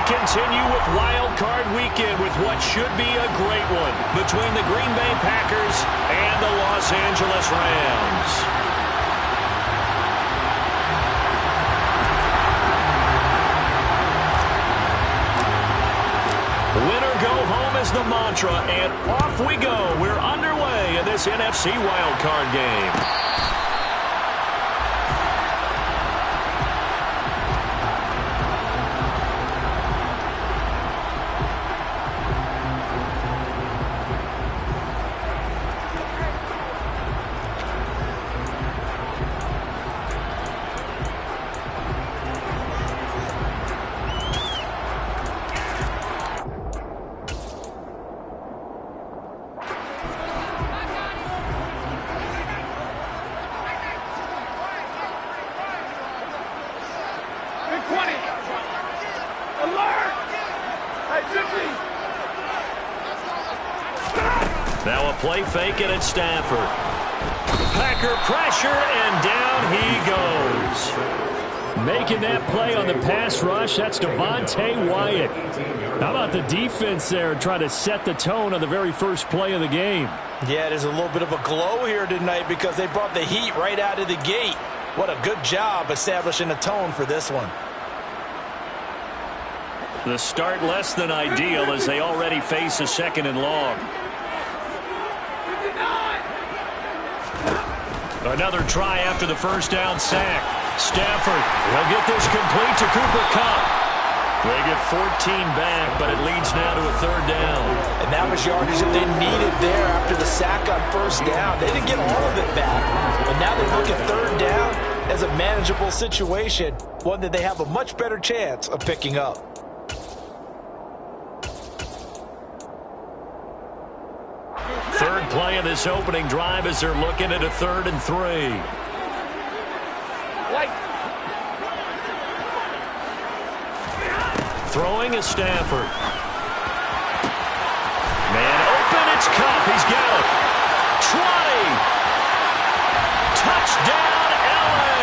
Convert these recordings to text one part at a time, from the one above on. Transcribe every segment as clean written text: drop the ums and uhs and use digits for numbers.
continue with Wild Card Weekend with what should be a great one between the Green Bay Packers and the Los Angeles Rams. Winner go home is the mantra, and off we go. We're underway in this NFC Wild Card game. Now a play fake it at Stafford. Packer pressure, and down he goes. Making that play on the pass rush, that's Devontae Wyatt. How about the defense there trying to set the tone on the very first play of the game? Yeah, there's a little bit of a glow here tonight because they brought the heat right out of the gate. What a good job establishing a tone for this one. The start less than ideal as they already face a 2nd and long. Another try after the first down sack. Stafford will get this complete to Cooper Kupp. They get 14 back, but it leads now to a 3rd down. And that was yardage that they needed there after the sack on 1st down. They didn't get all of it back, but now they look at 3rd down as a manageable situation, one that they have a much better chance of picking up. Third play of this opening drive as they're looking at a 3rd and 3. Throwing is Stafford. Man open, it's Kupp. He's got it. 20. Touchdown, LA.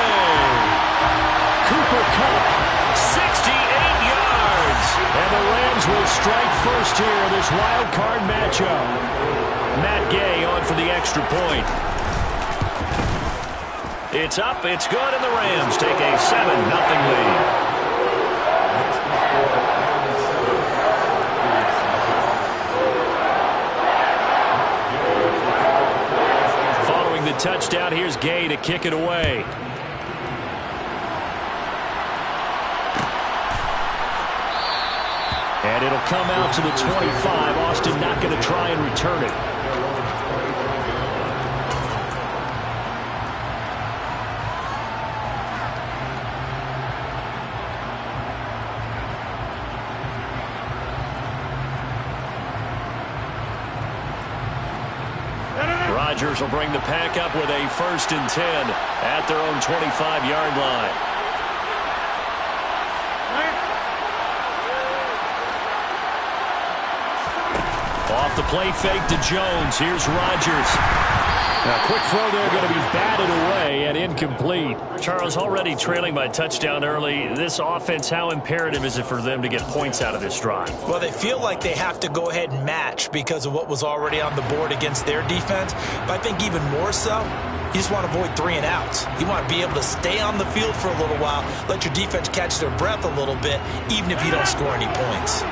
Cooper Kupp, 68 yards. And the Rams will strike first here in this wild card matchup. Matt Gay on for the extra point. It's up, it's good, and the Rams take a 7-0 lead. Following the touchdown, here's Gay to kick it away. And it'll come out to the 25. Austin not going to try and return it. Rodgers will bring the pack up with a 1st and 10 at their own 25-yard line. Off the play fake to Jones. Here's Rodgers. A quick throw there going to be batted away and incomplete. Charles, already trailing by touchdown early. This offense, how imperative is it for them to get points out of this drive? Well, they feel like they have to go ahead and match because of what was already on the board against their defense. But I think even more so, you just want to avoid 3 and outs. You want to be able to stay on the field for a little while, let your defense catch their breath a little bit, even if you don't score any points.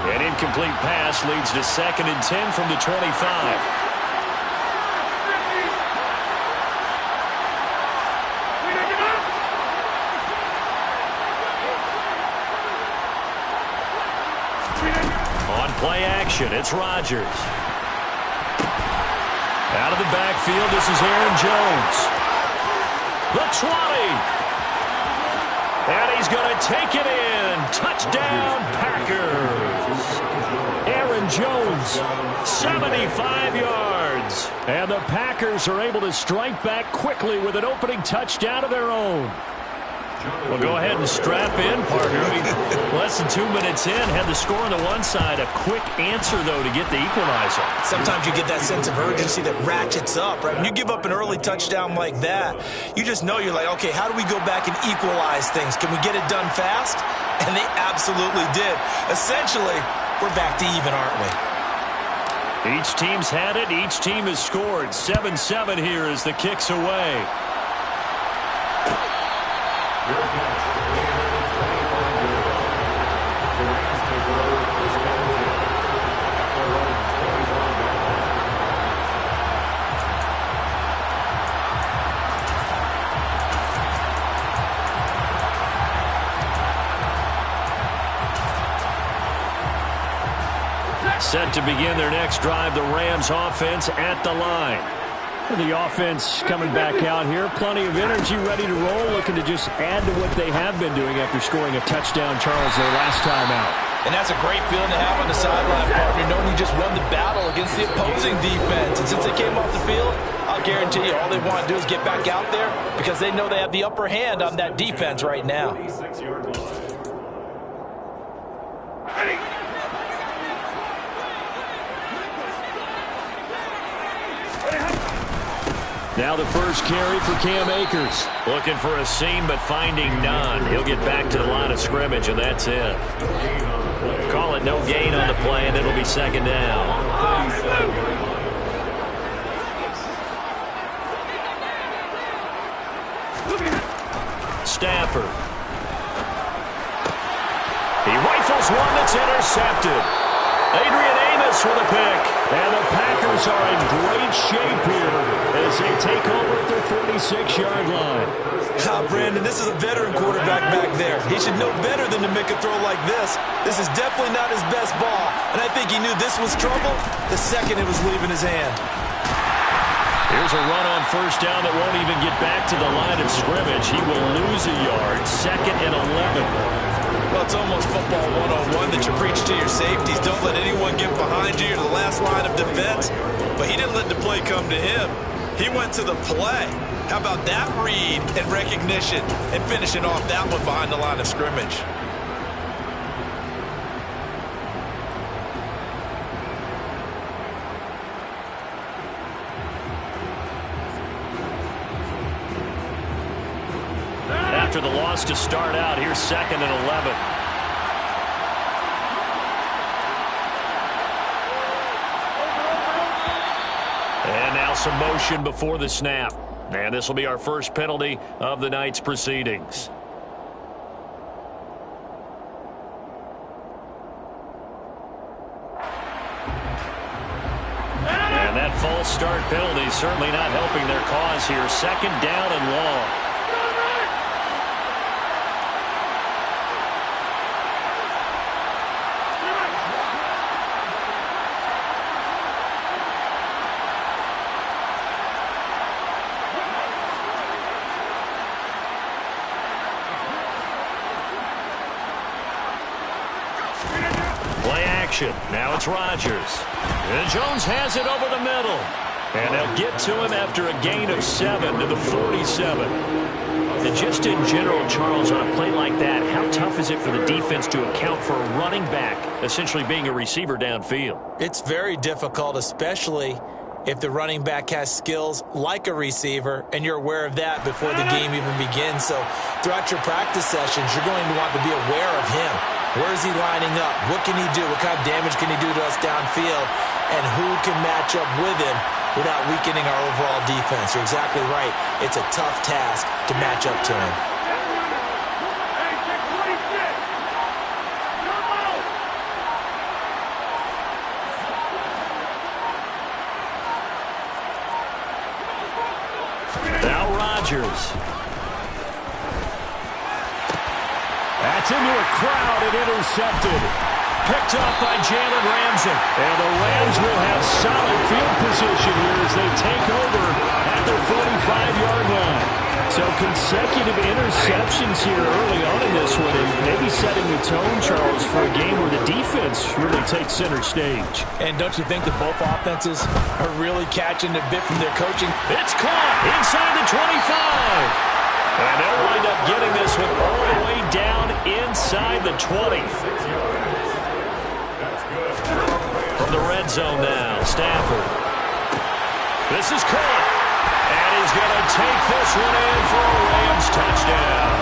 An incomplete pass leads to 2nd and 10 from the 25. On play action, it's Rodgers. Out of the backfield, this is Aaron Jones. The 20. And he's going to take it in. Touchdown, Packers. Aaron Jones, 75 yards. and the Packers are able to strike back quickly with an opening touchdown of their own. Well, go ahead and strap in, partner. I mean, less than 2 minutes in, had the score on the one side. A quick answer, though, to get the equalizer. Sometimes you get that sense of urgency that ratchets up, right? When you give up an early touchdown like that, you just know you're like, okay, how do we go back and equalize things? Can we get it done fast? And they absolutely did. Essentially, we're back to even, aren't we? Each team's had it. Each team has scored. 7-7 here as the kick's away. Set to begin their next drive, the Rams offense at the line. The offense coming back out here. Plenty of energy, ready to roll, looking to just add to what they have been doing after scoring a touchdown, Charles, their last time out. And that's a great feeling to have on the sideline, partner, knowing you just won the battle against the opposing defense. And since they came off the field, I'll guarantee you all they want to do is get back out there because they know they have the upper hand on that defense right now. Now the first carry for Cam Akers. Looking for a seam, but finding none. He'll get back to the line of scrimmage, and that's it. Call it no gain on the play, and it'll be second down. Stafford. He rifles one that's intercepted. Adrian Amos with a pick. And the Packers are in great shape here as they take over at their 46-yard line. Brandon, this is a veteran quarterback back there. He should know better than to make a throw like this. This is definitely not his best ball, and I think he knew this was trouble the second it was leaving his hand. Here's a run on first down that won't even get back to the line of scrimmage. He will lose a yard. 2nd and 11. Well, it's almost football 101 that you preach to your safeties. Don't let anyone get behind you. You're the last line of defense. But he didn't let the play come to him. He went to the play. How about that read and recognition and finishing off that one behind the line of scrimmage? After the loss to start out, here's 2nd and 11. And now some motion before the snap. And this will be our first penalty of the night's proceedings. And that false start penalty certainly not helping their cause here. 2nd down and long. Now it's Rodgers. And Jones has it over the middle. And they'll get to him after a gain of 7 to the 47. And just in general, Charles, on a play like that, how tough is it for the defense to account for a running back essentially being a receiver downfield? It's very difficult, especially if the running back has skills like a receiver, and you're aware of that before the game even begins. So throughout your practice sessions, you're going to want to be aware of him. Where is he lining up? What can he do? What kind of damage can he do to us downfield? And who can match up with him without weakening our overall defense? You're exactly right. It's a tough task to match up to him. Now Rodgers. That's into a crowd and intercepted. Picked up by Jalen Ramsey. And the Rams will have solid field position here as they take over at their 45-yard line. So consecutive interceptions here early on in this one, and maybe setting the tone, Charles, for a game where the defense really takes center stage. And don't you think that both offenses are really catching a bit from their coaching? It's caught inside the 25. And they'll wind up getting this one all the way down inside the 20. From the red zone now, Stafford. This is caught. And he's going to take this one in for a Rams touchdown.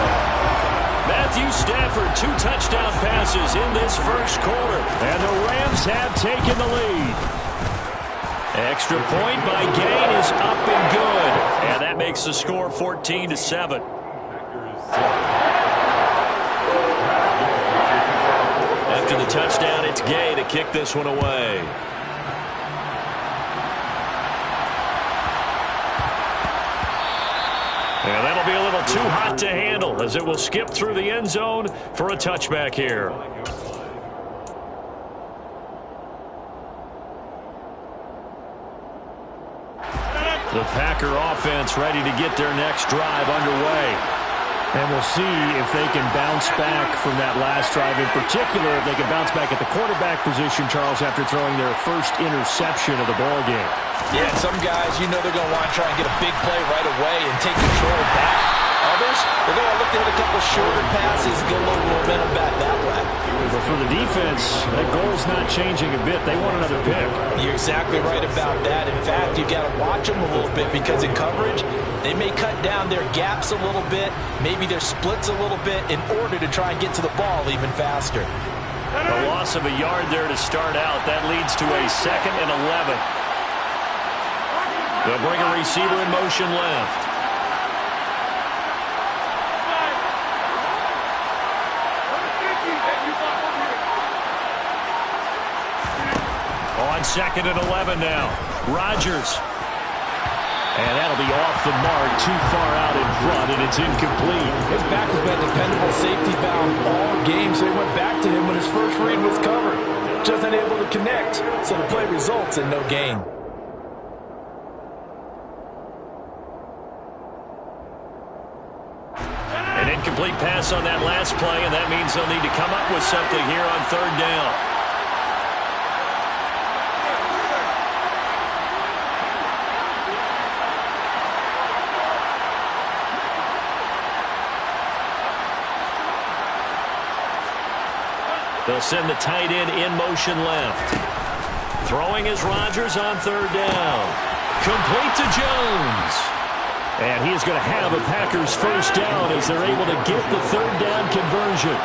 Matthew Stafford, 2 touchdown passes in this first quarter. And the Rams have taken the lead. Extra point by Gain is up and good. And that makes the score 14-7. After the touchdown, it's Gay to kick this one away. And that'll be a little too hot to handle as it will skip through the end zone for a touchback here. The Packer offense ready to get their next drive underway. And we'll see if they can bounce back from that last drive. In particular, if they can bounce back at the quarterback position, Charles, after throwing their first interception of the ball game. Yeah, some guys, you know they're going to want to try and get a big play right away and take control back. Others, they're going to look to hit a couple shorter passes, get a little momentum back that way. But for the defense, that goal's not changing a bit. They want another pick. You're exactly right about that. In fact, you got to watch them a little bit because in coverage, they may cut down their gaps a little bit, maybe their splits a little bit in order to try and get to the ball even faster. A loss of a yard there to start out. That leads to a 2nd and 11. They'll bring a receiver in motion left. On 2nd and 11 now. Rodgers. And that'll be off the mark, too far out in front, and it's incomplete. His back has been dependable safety valve all game, so they went back to him when his first read was covered. Just unable to connect, so the play results in no gain. An incomplete pass on that last play, and that means they'll need to come up with something here on 3rd down. They'll send the tight end in motion left. Throwing is Rodgers on 3rd down. Complete to Jones. And he is going to have a Packers first down as they're able to get the 3rd down conversion.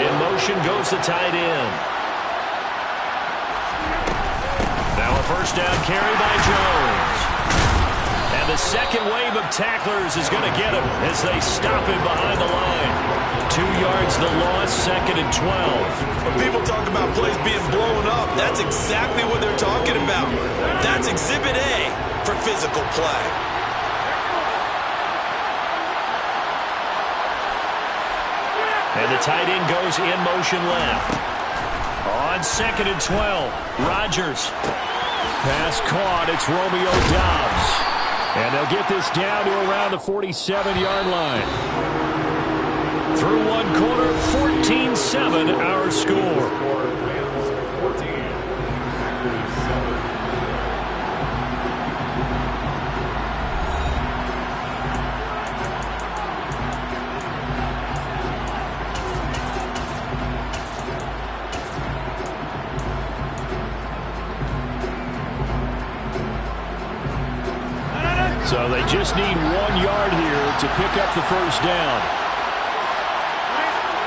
In motion goes the tight end. Now a first down carry by Jones. And the second wave of tacklers is going to get him as they stop him behind the line. 2 yards the loss, 2nd and 12. When people talk about plays being blown up, that's exactly what they're talking about. That's Exhibit A for physical play. And the tight end goes in motion left. On 2nd and 12, Rodgers. Pass caught. It's Romeo Doubs. And they'll get this down to around the 47-yard line. Through 1 quarter, 14-7 our score. So they just need 1 yard here to pick up the first down.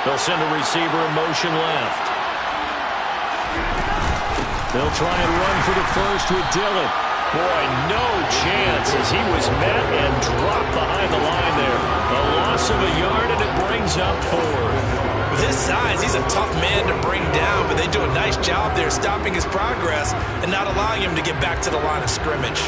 They'll send a receiver in motion left. They'll try and run for the first with Dillon. Boy, no chance as he was met and dropped behind the line there. A loss of a yard, and it brings up 4th. With his size, he's a tough man to bring down, but they do a nice job there stopping his progress and not allowing him to get back to the line of scrimmage.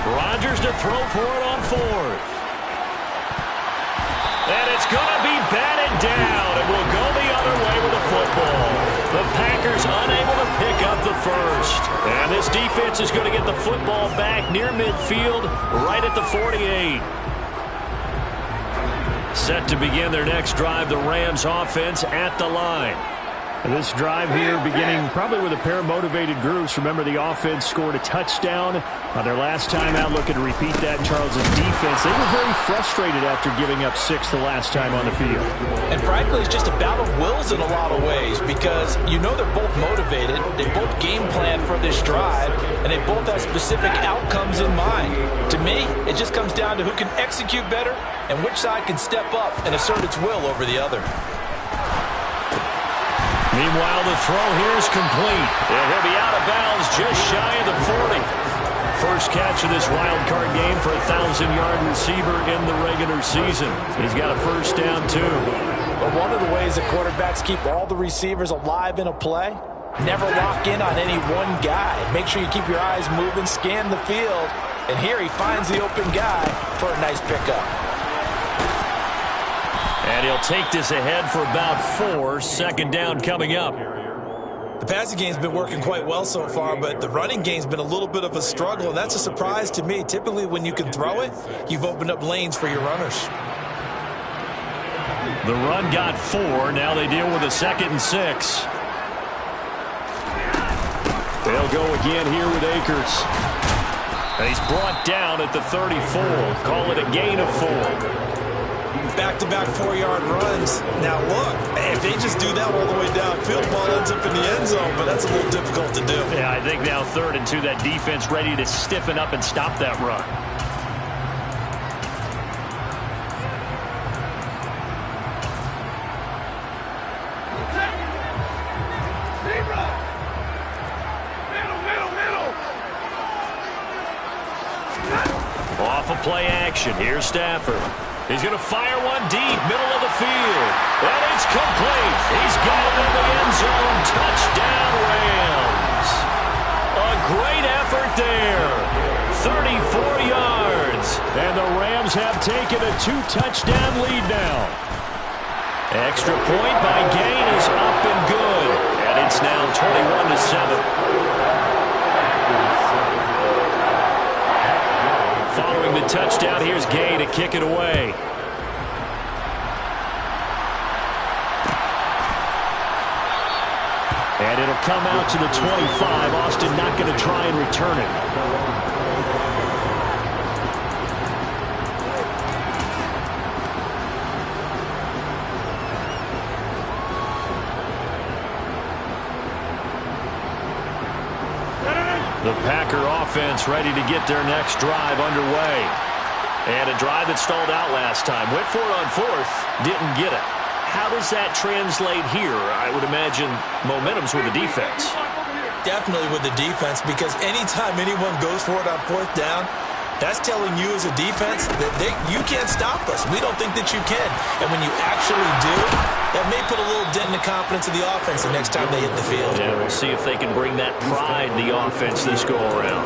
Rodgers to throw for it on 4th. And it's going to be batted down. on their way with the football. The Packers unable to pick up the first. And this defense is going to get the football back near midfield, right at the 48. Set to begin their next drive, the Rams offense at the line. This drive here beginning probably with a pair of motivated groups. Remember, the offense scored a touchdown their last time out. Looking to repeat that in Charles' defense. They were very frustrated after giving up 6 the last time on the field. And frankly, it's just a battle of wills in a lot of ways because you know they're both motivated. They both game plan for this drive, and they both have specific outcomes in mind. To me, it just comes down to who can execute better and which side can step up and assert its will over the other. Meanwhile, the throw here is complete. And he'll be out of bounds just shy of the 40. First catch of this wild card game for a 1,000-yard receiver in the regular season. He's got a first down, too. But one of the ways that quarterbacks keep all the receivers alive in a play, never lock in on any one guy. Make sure you keep your eyes moving, scan the field. And here he finds the open guy for a nice pickup. And he'll take this ahead for about 4. Second down coming up. The passing game's been working quite well so far, but the running game's been a little bit of a struggle, and that's a surprise to me. Typically, when you can throw it, you've opened up lanes for your runners. The run got 4. Now they deal with a 2nd and 6. They'll go again here with Akers. And he's brought down at the 34. Call it a gain of 4. Back-to-back 4-yard runs. Now, look, if they just do that all the way downfield, ball ends up in the end zone, but that's a little difficult to do. Yeah, I think now 3rd and 2, that defense ready to stiffen up and stop that run. Off of play action. Here's Stafford. He's going to fire one deep, middle of the field. And it's complete. He's got it in the end zone. Touchdown, Rams. A great effort there. 34 yards. And the Rams have taken a 2-touchdown lead now. Extra point by Gain is up and good. And it's now 21-7. Following the touchdown, here's Gay to kick it away. And it'll come out to the 25. Austin not going to try and return it. The Packer offense ready to get their next drive underway. And a drive that stalled out last time. Went for it on 4th, didn't get it. How does that translate here? I would imagine momentum's with the defense. Definitely with the defense, because anytime anyone goes for it on 4th down, that's telling you as a defense that you can't stop us. We don't think that you can. And when you actually do, that may put a little dent in the confidence of the offense the next time they hit the field. Yeah, we'll see if they can bring that pride in the offense this go-around.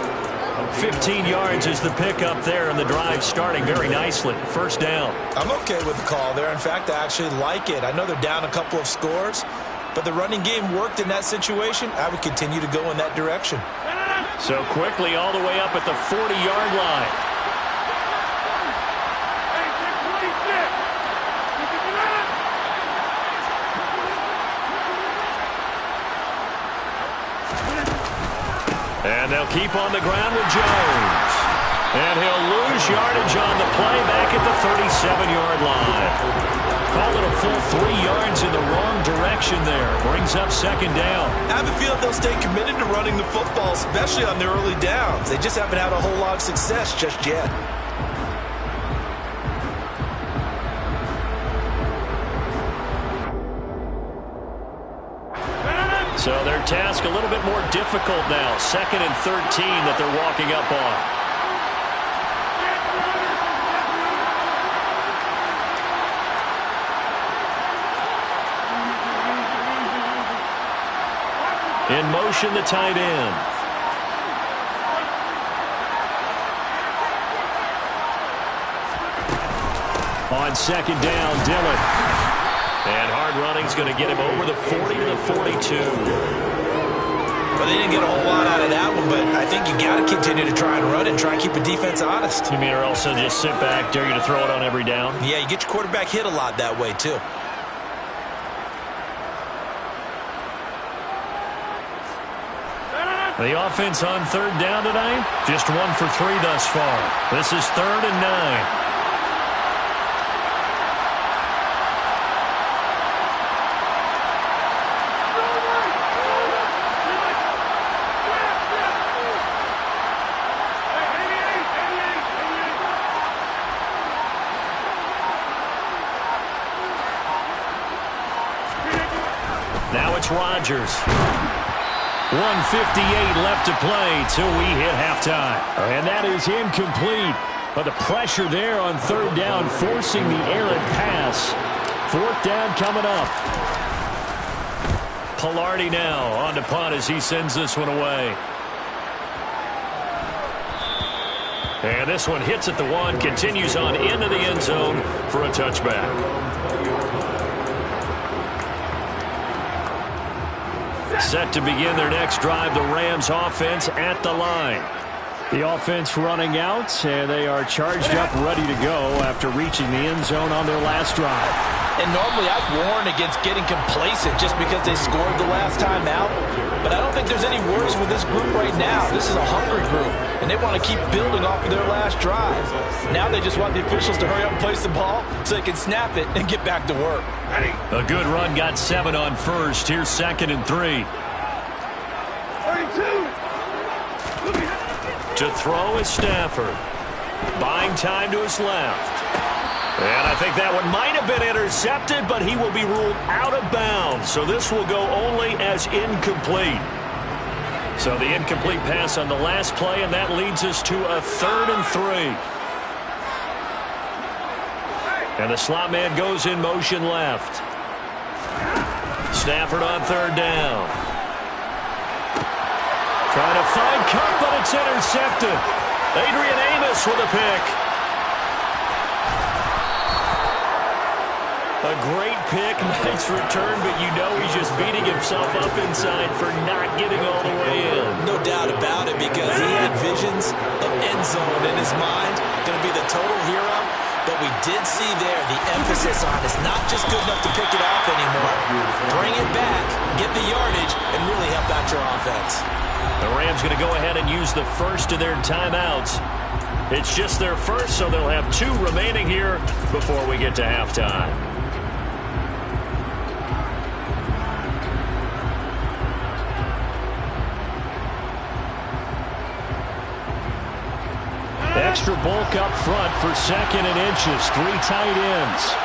15 yards is the pickup there, and the drive starting very nicely. First down. I'm okay with the call there. In fact, I actually like it. I know they're down a couple of scores, but the running game worked in that situation. I would continue to go in that direction. So quickly all the way up at the 40-yard line. And they'll keep on the ground with Jones. And he'll lose yardage on the play back at the 37-yard line. Call it a full 3 yards in the wrong direction there. Brings up 2nd down. I have a feeling they'll stay committed to running the football, especially on their early downs. They just haven't had a whole lot of success just yet. So their task a little bit more difficult now. 2nd and 13 that they're walking up on. In motion, the tight end. On 2nd down, Dillon. And hard running's going to get him over the 40 to the 42. Well, they didn't get a whole lot out of that one, but I think you got to continue to try and run and try and keep the defense honest. You mean, or else they'll just sit back, dare you to throw it on every down? Yeah, you get your quarterback hit a lot that way, too. The offense on third down tonight, just 1 for 3 thus far. This is 3rd and 9. Now it's Rodgers. 1:58 left to play till we hit halftime. And that is incomplete. But the pressure there on third down, forcing the errant pass. 4th down coming up. Pilardi now on to punt as he sends this one away. And this one hits at the 1, continues on into the end zone for a touchback. Set to begin their next drive, the Rams offense at the line. The offense running out, and they are charged up, ready to go after reaching the end zone on their last drive. And normally I'd warn against getting complacent just because they scored the last time out. But I don't think there's any worries with this group right now. This is a hungry group, and they want to keep building off of their last drive. Now they just want the officials to hurry up and place the ball so they can snap it and get back to work. A good run got 7 on first. Here's 2nd and 3. To throw is Stafford. Buying time to his left. And I think that one might have been intercepted, but he will be ruled out of bounds. So this will go only as incomplete. So the incomplete pass on the last play, and that leads us to a 3rd and 3. And the slot man goes in motion left. Stafford on 3rd down. Trying to find Cup, but it's intercepted. Adrian Amos with a pick. A great pick, nice return, but you know he's just beating himself up inside for not getting all the way in. No doubt about it, because he had visions of end zone in his mind. Going to be the total hero. But we did see there the emphasis on it's not just good enough to pick it off anymore. Bring it back, get the yardage, and really help out your offense. The Rams going to go ahead and use the first of their timeouts. It's just their first, so they'll have 2 remaining here before we get to halftime. Extra bulk up front for 2nd and inches. 3 tight ends.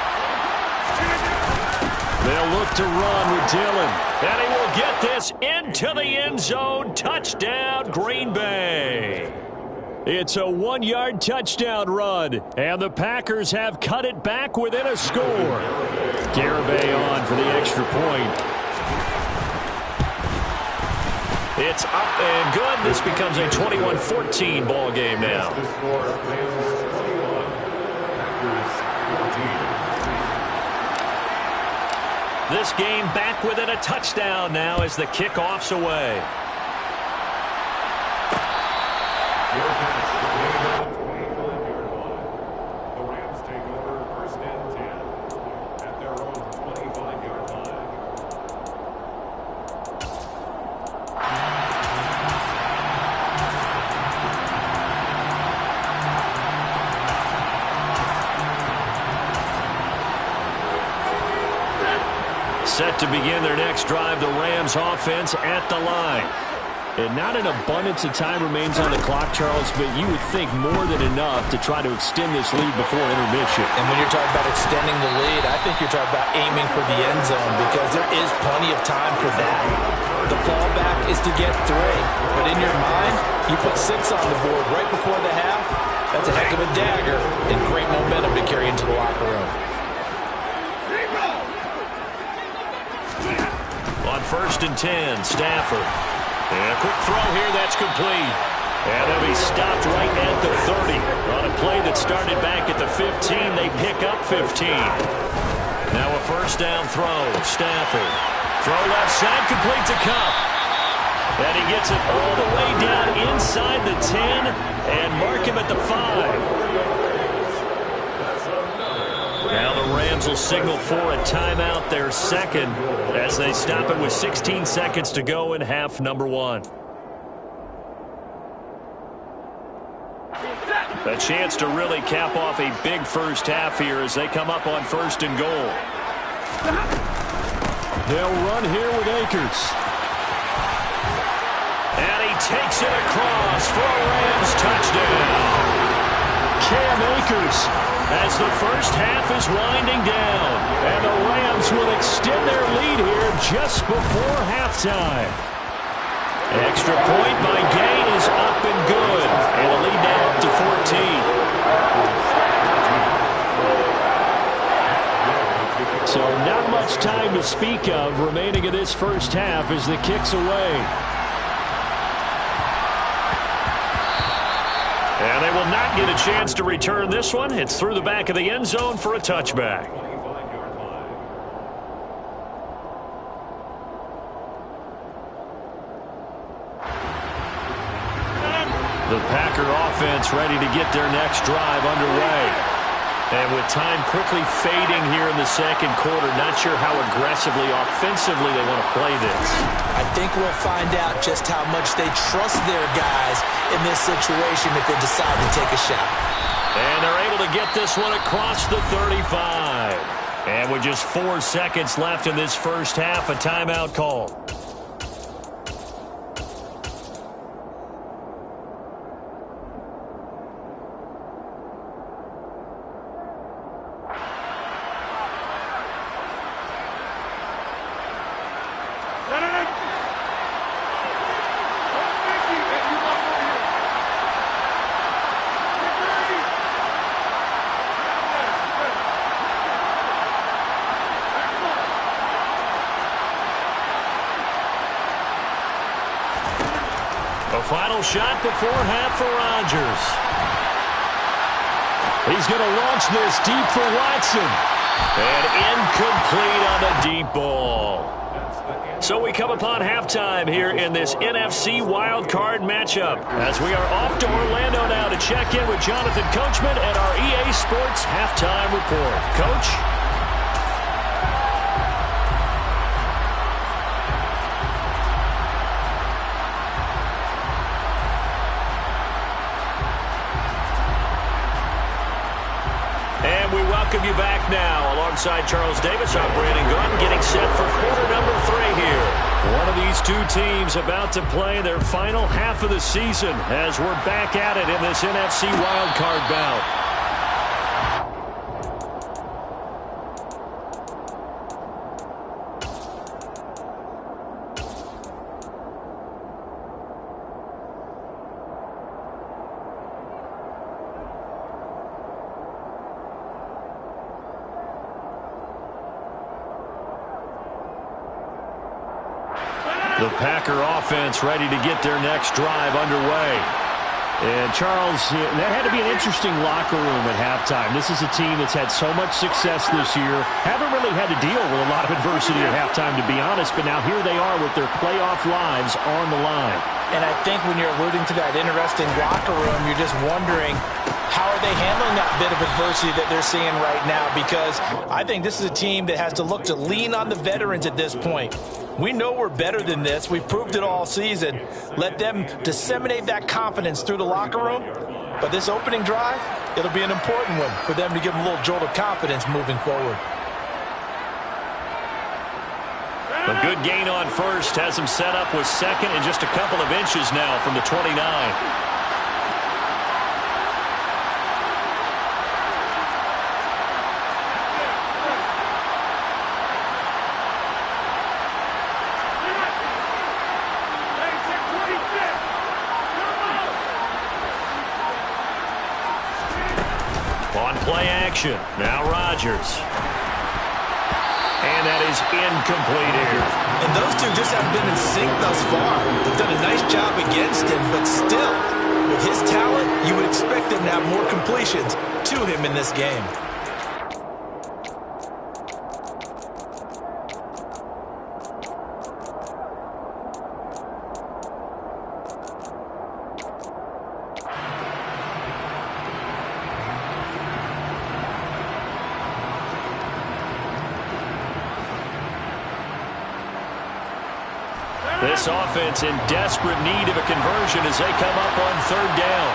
They'll look to run with Dillon. And he will get this into the end zone. Touchdown, Green Bay. It's a 1-yard touchdown run, and the Packers have cut it back within a score. Garibay on for the extra point. It's up and good. This becomes a 21-14 ball game now. This game back within a touchdown now as the kickoff's away. The Rams take over 1st and 10 at their own 25-yard line. Set to begin their next drive, the Rams offense at the line. And not an abundance of time remains on the clock, Charles, but you would think more than enough to try to extend this lead before intermission. And when you're talking about extending the lead, I think you're talking about aiming for the end zone because there is plenty of time for that. The fallback is to get 3, but in your mind, you put 6 on the board right before the half. That's a heck of a dagger and great momentum to carry into the locker room. On 1st and 10, Stafford. And a quick throw here, that's complete. And they'll be stopped right at the 30. On a play that started back at the 15, they pick up 15. Now a first down throw. Stafford. Throw left side, complete to Kupp. And he gets it all the way down inside the 10 and mark him at the 5. Now the Rams will signal for a timeout, their second, as they stop it with 16 seconds to go in half number 1. A chance to really cap off a big first half here as they come up on 1st and goal. They'll run here with Akers. And he takes it across for a Rams touchdown. Cam Akers, as the first half is winding down. and the Rams will extend their lead here just before halftime. Extra point by Gain is up and good. And the lead now up to 14. So not much time to speak of remaining in this first half as the kick's away. And they will not get a chance to return this one. It's through the back of the end zone for a touchback. The Packer offense ready to get their next drive underway. And with time quickly fading here in the second quarter, not sure how aggressively, offensively they want to play this. I think we'll find out just how much they trust their guys in this situation if they decide to take a shot. And they're able to get this one across the 35. And with just 4 seconds left in this first half, a timeout call. Final shot before half for Rodgers. He's going to launch this deep for Watson. And incomplete on the deep ball. So we come upon halftime here in this NFC wildcard matchup as we are off to Orlando now to check in with Jonathan Coachman at our EA Sports Halftime Report. Coach? Welcome you back now. Alongside Charles Davis, I'm Brandon Gunn, getting set for quarter number 3 here. One of these two teams about to play their final half of the season as we're back at it in this NFC wildcard bout. The Packer offense ready to get their next drive underway. And Charles, that had to be an interesting locker room at halftime. This is a team that's had so much success this year. Haven't really had to deal with a lot of adversity at halftime, to be honest. But now here they are with their playoff lives on the line. And I think when you're alluding to that interesting locker room, you're just wondering, how are they handling that bit of adversity that they're seeing right now? Because I think this is a team that has to look to lean on the veterans at this point. We know we're better than this. We've proved it all season. Let them disseminate that confidence through the locker room. But this opening drive, it'll be an important one for them to give them a little jolt of confidence moving forward. A good gain on first has him set up with second and just a couple of inches now from the 29. On play action, now Rodgers. And that is incomplete here. And those two just haven't been in sync thus far. They've done a nice job against him, but still, with his talent, you would expect them to have more completions to him in this game. This offense in desperate need of a conversion as they come up on third down.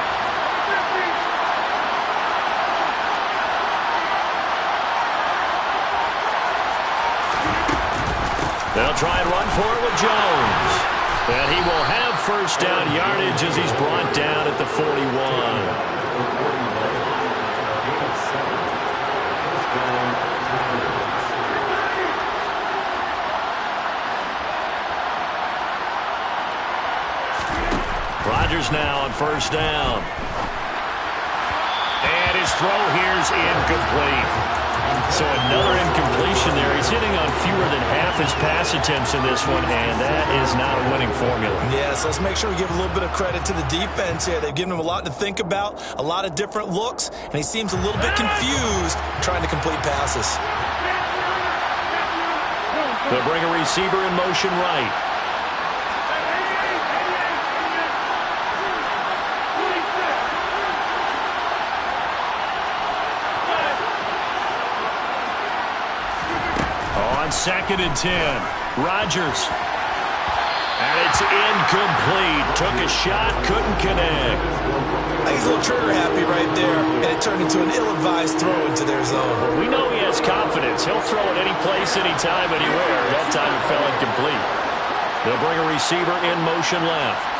They'll try and run for it with Jones. And he will have first down yardage as he's brought down at the 41. Rodgers now on first down. And his throw here's incomplete. So another incompletion there. He's hitting on fewer than half his pass attempts in this one, and that is not a winning formula. Yes, let's make sure we give a little bit of credit to the defense here. They've given him a lot to think about, a lot of different looks, and he seems a little bit confused trying to complete passes. They'll bring a receiver in motion right. On 2nd and 10, Rodgers. And it's incomplete. Took a shot, couldn't connect. I think he's a little trigger happy right there, and it turned into an ill-advised throw into their zone. We know he has confidence. He'll throw it any place, anytime, anywhere. That time it fell incomplete. They'll bring a receiver in motion left.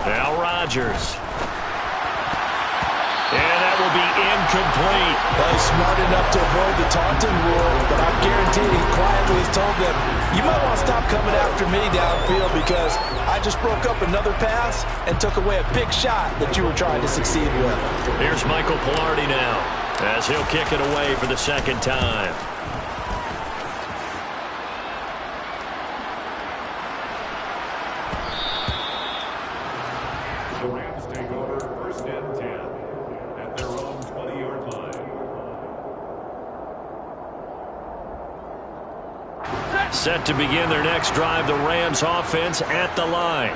Now Rodgers. And that will be incomplete. Well, he's smart enough to avoid the taunting rule, but I'm guaranteed he quietly has told them, you might want to stop coming after me downfield because I just broke up another pass and took away a big shot that you were trying to succeed with. Here's Michael Pilardi now as he'll kick it away for the second time. The Rams take over 1st and 10 at their own 20-yard line. Set to begin their next drive, the Rams offense at the line.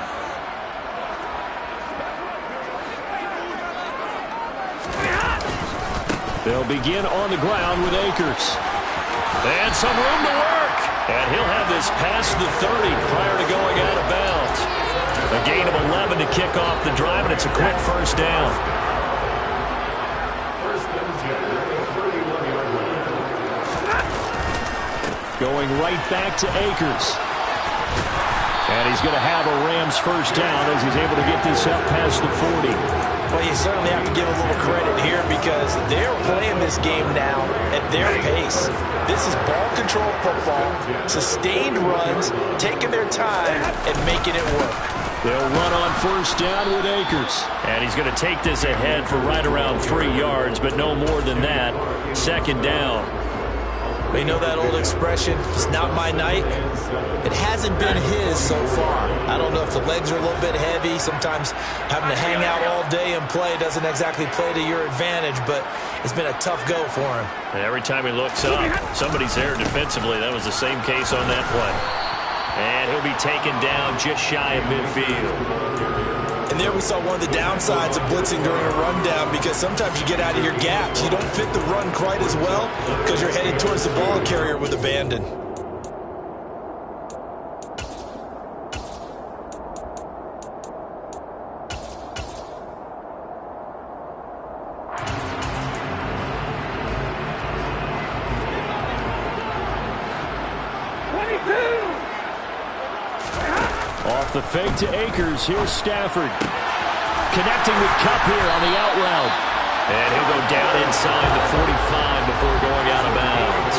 They'll begin on the ground with Akers. And some room to work. And he'll have this past the 30 prior to going out of bounds. A gain of 11 to kick off the drive, and it's a quick first down. 1st and 10 at the 31-yard line. Going right back to Akers. And he's going to have a Rams first down as he's able to get this up past the 40. Well, you certainly have to give a little credit here because they're playing this game now at their pace. This is ball control football, sustained runs, taking their time and making it work. They'll run on first down with Akers. And he's going to take this ahead for right around 3 yards, but no more than that. 2nd down. You know that old expression, it's not my night? It hasn't been his so far. I don't know if the legs are a little bit heavy. Sometimes having to hang out all day and play doesn't exactly play to your advantage, but it's been a tough go for him. And every time he looks up, somebody's there defensively. That was the same case on that play. And he'll be taken down just shy of midfield. And there we saw one of the downsides of blitzing during a rundown because sometimes you get out of your gaps. You don't fit the run quite as well because you're headed towards the ball carrier with abandon. Off the fake to Akers. Here's Stafford. Connecting with Kupp here on the out route. And he'll go down inside the 45 before going out of bounds.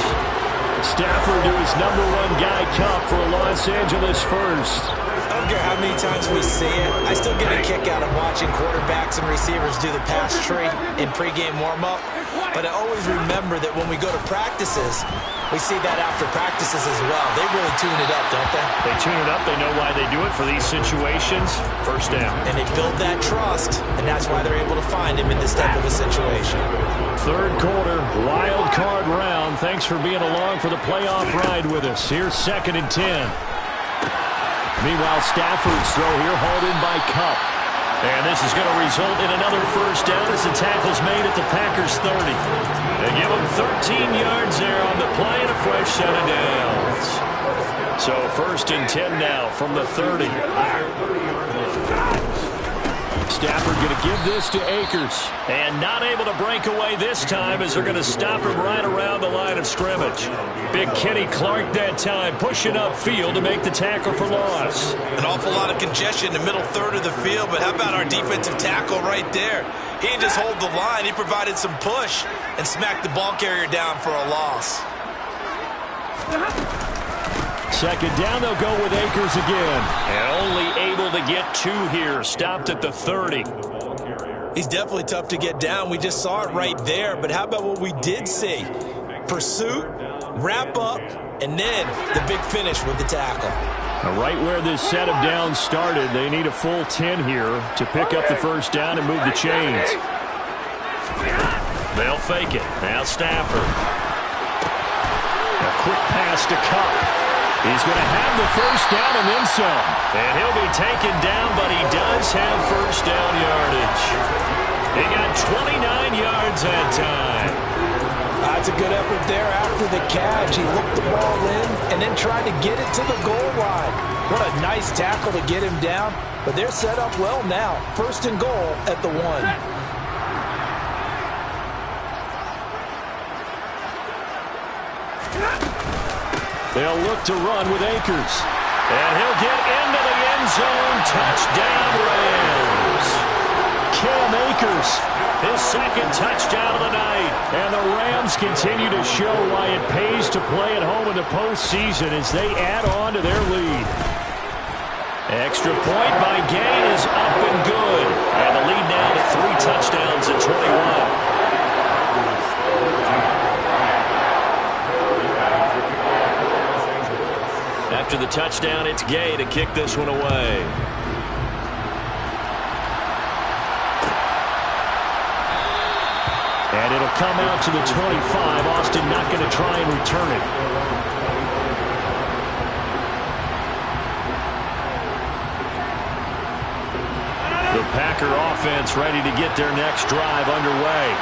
Stafford to his #1 guy, Kupp, for a Los Angeles first. I don't care how many times we see it. I still get a kick out of watching quarterbacks and receivers do the pass tree in pregame warm-up. But I always remember that when we go to practices, we see that after practices as well. They really tune it up, don't they? They tune it up. They know why they do it for these situations. First down. And they build that trust, and that's why they're able to find him in this type of a situation. 3rd quarter, wild card round. Thanks for being along for the playoff ride with us. Here's 2nd and 10. Meanwhile, Stafford's throw here hauled in by Cup. And this is going to result in another first down as the tackle's made at the Packers' 30. They give them 13 yards there on the play and a fresh set of downs. So 1st and 10 now from the 30. Stafford going to give this to Akers. And not able to break away this time as they're going to stop him right around the line of scrimmage. Big Kenny Clark that time pushing upfield to make the tackle for loss. An awful lot of congestion in the middle third of the field, but how about our defensive tackle right there? He didn't just hold the line, he provided some push and smacked the ball carrier down for a loss. 2nd down, they'll go with Akers again. And only able to get 2 here. Stopped at the 30. He's definitely tough to get down. We just saw it right there. But how about what we did see? Pursuit, wrap up, and then the big finish with the tackle. Now right where this set of downs started, they need a full 10 here to pick up the first down and move the chains. They'll fake it. Now Stafford. A quick pass to Cup. He's going to have the first down and then some. And he'll be taken down, but he does have first down yardage. He got 29 yards that time. That's a good effort there after the catch. He looked the ball in and then tried to get it to the goal line. What a nice tackle to get him down. But they're set up well now. 1st and goal at the 1. They'll look to run with Akers. And he'll get into the end zone. Touchdown, Rams. Cam Akers, his 2nd touchdown of the night. And the Rams continue to show why it pays to play at home in the postseason as they add on to their lead. Extra point by Gay is up and good. And the lead now to 3 touchdowns at 21. After the touchdown, it's Gay to kick this one away. And it'll come out to the 25. Austin not going to try and return it. The Packer offense ready to get their next drive underway.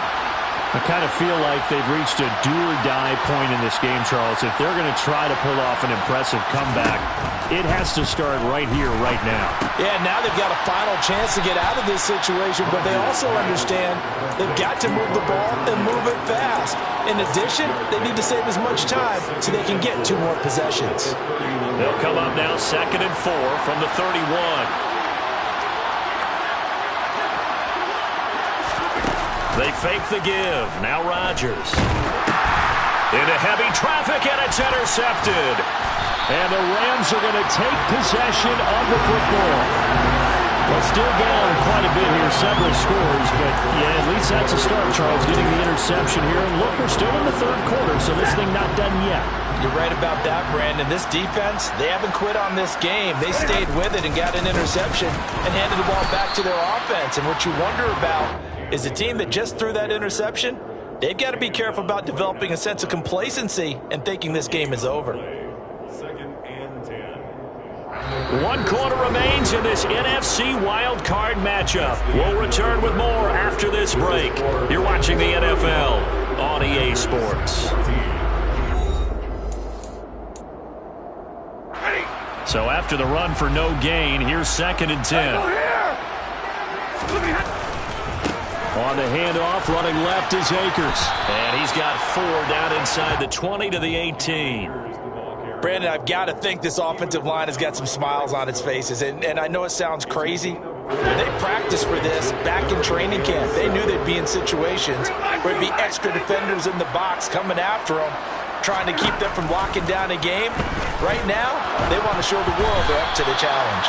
I kind of feel like they've reached a do-or-die point in this game, Charles. If they're going to try to pull off an impressive comeback, it has to start right here, right now. Yeah, now they've got a final chance to get out of this situation, but they also understand they've got to move the ball and move it fast. In addition, they need to save as much time so they can get 2 more possessions. They'll come up now 2nd and 4 from the 31. They fake the give. Now Rodgers. Into heavy traffic, and it's intercepted. And the Rams are going to take possession of the football. Well, still down quite a bit here, several scores, but yeah, at least that's a start, Charles, getting the interception here. And look, we're still in the 3rd quarter, so this thing not done yet. You're right about that, Brandon. This defense, they haven't quit on this game. They stayed with it and got an interception and handed the ball back to their offense. And what you wonder about is the team that just threw that interception, they've got to be careful about developing a sense of complacency and thinking this game is over. 2nd and 10. 1 quarter remains in this NFC wildcard matchup. We'll return with more after this break. You're watching the NFL on EA Sports. So after the run for no gain, here's 2nd and 10. On the handoff, running left is Akers. And he's got 4 down inside the 20 to the 18. Brandon, I've got to think this offensive line has got some smiles on its faces. And I know it sounds crazy, but they practiced for this back in training camp. They knew they'd be in situations where it'd be extra defenders in the box coming after them, trying to keep them from locking down a game. Right now, they want to show the world they're up to the challenge.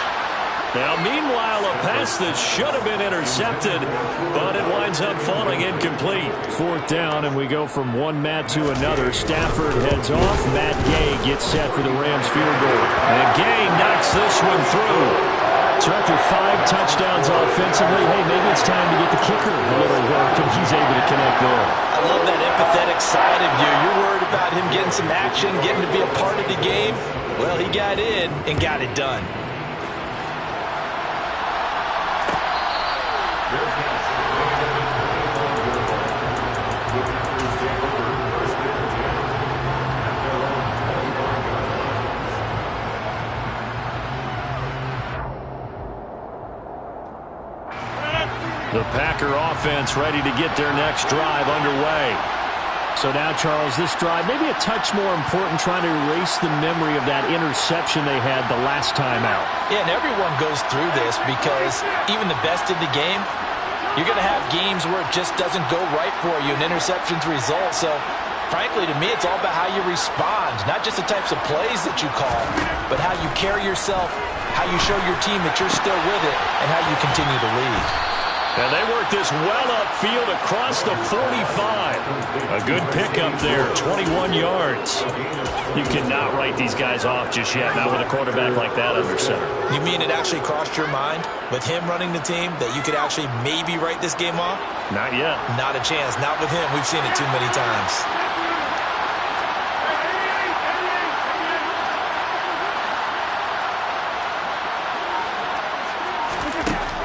Now, meanwhile, a pass that should have been intercepted, but it winds up falling incomplete. 4th down, and we go from one Matt to another. Stafford heads off. Matt Gay gets set for the Rams field goal. And Gay knocks this one through. So after 5 touchdowns offensively, hey, maybe it's time to get the kicker a little work, and he's able to connect there. I love that empathetic side of you. You're worried about him getting some action, getting to be a part of the game. Well, he got in and got it done. The Packer offense ready to get their next drive underway. So now, Charles, this drive maybe a touch more important, trying to erase the memory of that interception they had the last time out. Yeah, and everyone goes through this because even the best in the game, you're going to have games where it just doesn't go right for you, and interceptions result. So, frankly, to me, it's all about how you respond, not just the types of plays that you call, but how you carry yourself, how you show your team that you're still with it, and how you continue to lead. And they work this well upfield across the 45. A good pickup there, 21 yards. You cannot write these guys off just yet, not with a quarterback like that under center. You mean it actually crossed your mind with him running the team that you could actually maybe write this game off? Not yet. Not a chance. Not with him. We've seen it too many times.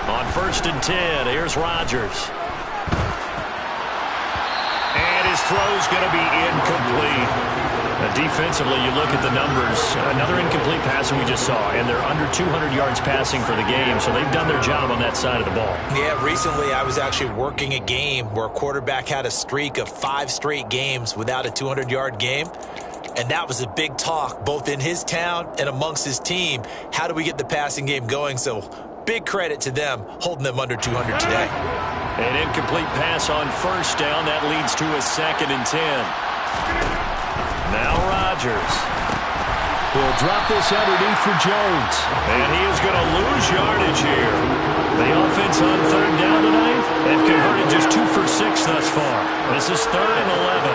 On 1st and 10, here's Rodgers. And his throw's going to be incomplete. Defensively, you look at the numbers. Another incomplete pass we just saw, and they're under 200 yards passing for the game, so they've done their job on that side of the ball. Yeah, recently I was actually working a game where a quarterback had a streak of 5 straight games without a 200-yard game. And that was a big talk, both in his town and amongst his team. How do we get the passing game going? So big credit to them, holding them under 200 today. An incomplete pass on 1st down. That leads to a 2nd and 10. Now Rodgers. He'll drop this underneath for Jones. And he is going to lose yardage here. The offense on 3rd down tonight, they've converted just 2 for 6 thus far. This is 3rd and 11.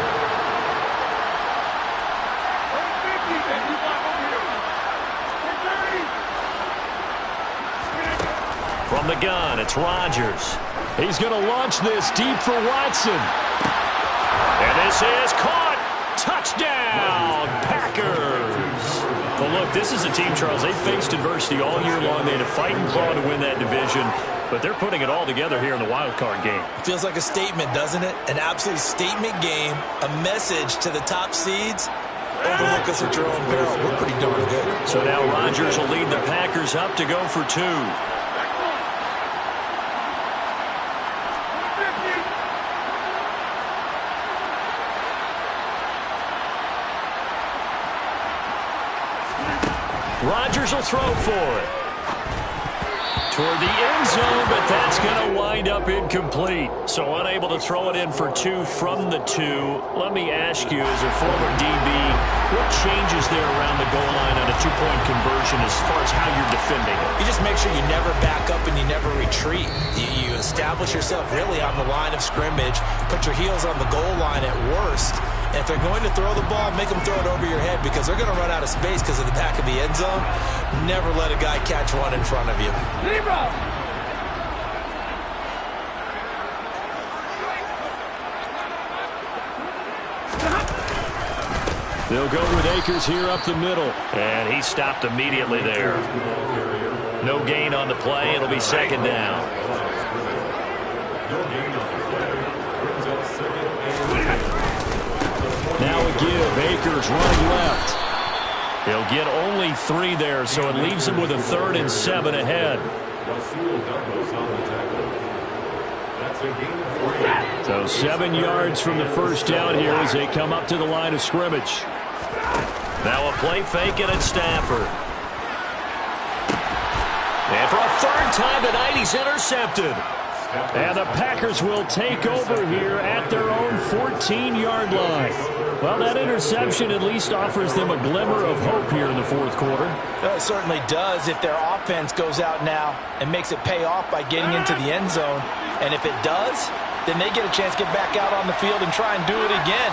From the gun, it's Rodgers. He's going to launch this deep for Watson. And this is caught. Touchdown, Packers. Well, look, this is a team, Charles, they faced adversity all year long. They had to fight and claw to win that division, but they're putting it all together here in the wild card game. Feels like a statement, doesn't it? An absolute statement game, a message to the top seeds. Overlook us at your own peril. We're pretty darn good. So now Rodgers will lead the Packers up to go for 2. Rodgers will throw for it. Toward the end zone, but that's going to wind up incomplete. So unable to throw it in for 2 from the 2. Let me ask you, as a former DB, what changes there around the goal line on a 2-point conversion as far as how you're defending it? You just make sure you never back up and you never retreat. You establish yourself really on the line of scrimmage, put your heels on the goal line at worst. And if they're going to throw the ball, make them throw it over your head because they're going to run out of space because of the back of the end zone. Never let a guy catch one in front of you. They'll go with Akers here up the middle. And he stopped immediately there. No gain on the play. It'll be 2nd down. Now a give. Akers running left. He'll get only 3 there, so it leaves him with a 3rd and 7 ahead. So 7 yards from the 1st down here as they come up to the line of scrimmage. Now a play fake and it's Stafford. And for a 3rd time tonight, he's intercepted. And the Packers will take over here at their own 14-yard line. Well, that interception at least offers them a glimmer of hope here in the 4th quarter. It certainly does if their offense goes out now and makes it pay off by getting into the end zone. And if it does, then they get a chance to get back out on the field and try and do it again.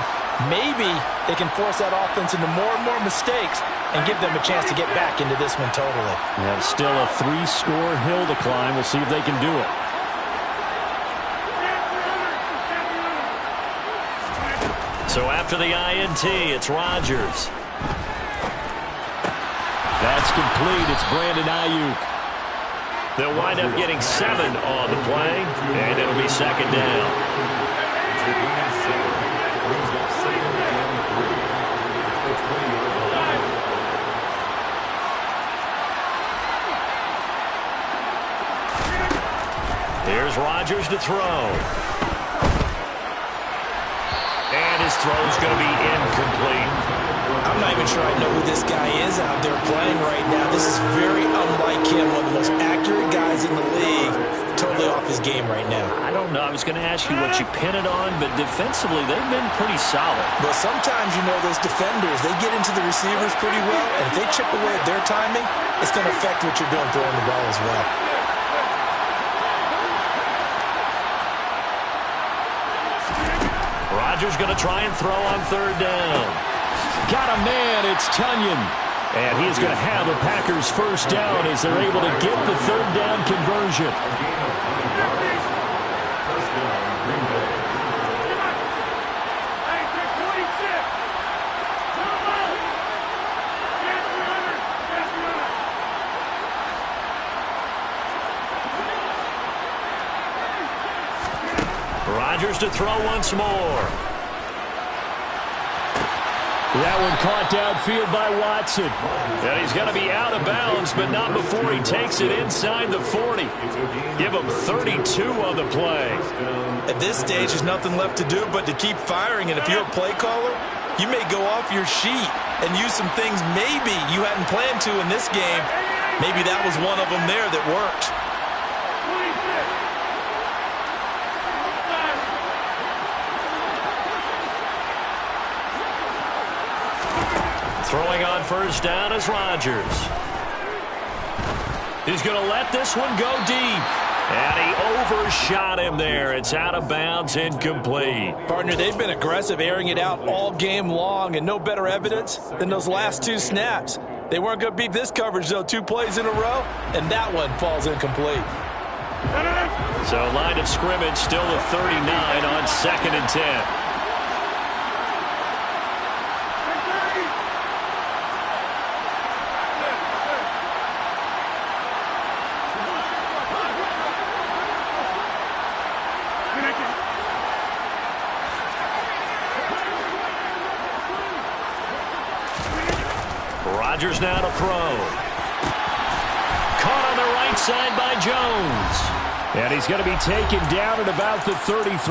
Maybe they can force that offense into more and more mistakes and give them a chance to get back into this one totally. We have still a 3-score hill to climb. We'll see if they can do it. So after the INT, it's Rodgers. That's complete. It's Brandon Ayuk. They'll wind up getting 7 on the play, and it'll be 2nd down. Here's Rodgers to throw. And his throw's going to be incomplete. I'm not even sure I know who this guy is out there playing right now. This is very unlike him, one of the most accurate guys in the league. Totally off his game right now. I don't know. I was going to ask you what you pin it on, but defensively, they've been pretty solid. But sometimes, you know, those defenders, they get into the receivers pretty well, and if they chip away at their timing, it's going to affect what you're doing throwing the ball as well. Rodgers going to try and throw on third down. Got a man. It's Tunyon. And he's going to have the Packers first down as they're able to get the third down conversion. Rodgers to throw once more. That one caught downfield by Watson. And he's going to be out of bounds, but not before he takes it inside the 40. Give him 32 on the play. At this stage, there's nothing left to do but to keep firing. And if you're a play caller, you may go off your sheet and use some things maybe you hadn't planned to in this game. Maybe that was one of them there that worked. Throwing on first down is Rodgers. He's going to let this one go deep. And he overshot him there. It's out of bounds, incomplete. Partner, they've been aggressive, airing it out all game long, and no better evidence than those last two snaps. They weren't going to beat this coverage, though, 2 plays in a row, and that one falls incomplete. So line of scrimmage still at 39 on 2nd and 10. Rodgers now to throw. Caught on the right side by Jones. And he's going to be taken down at about the 33.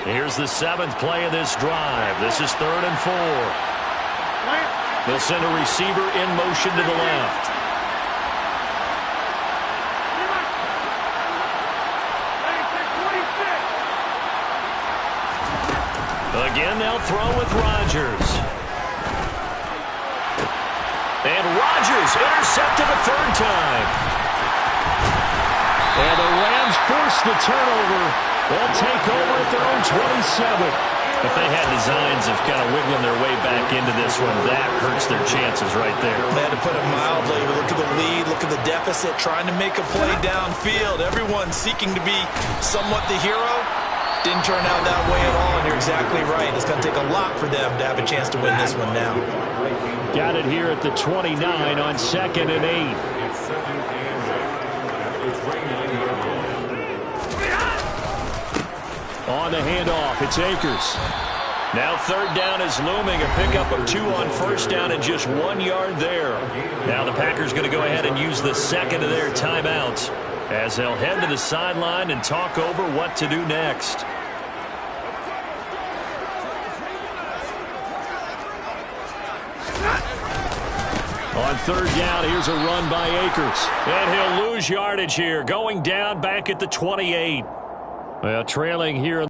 Here's the 7th play of this drive. This is 3rd and 4. They'll send a receiver in motion to the left. Again, they'll throw with Rodgers. And Rodgers intercepted a 3rd time. And the Rams force the turnover. They'll take over at their own 27. If they had designs of kind of wiggling their way back into this one, that hurts their chances right there. They had to put it mildly. Look at the lead, look at the deficit, trying to make a play downfield. Everyone seeking to be somewhat the hero. Didn't turn out that way at all, and you're exactly right. It's going to take a lot for them to have a chance to win this one now. Got it here at the 29 on 2nd and 8. On the handoff, it's Akers. Now 3rd down is looming. A pickup of 2 on 1st down and just 1 yard there. Now the Packers going to go ahead and use the 2nd of their timeouts as they'll head to the sideline and talk over what to do next. On 3rd down, here's a run by Akers. And he'll lose yardage here, going down back at the 28. Well, trailing here.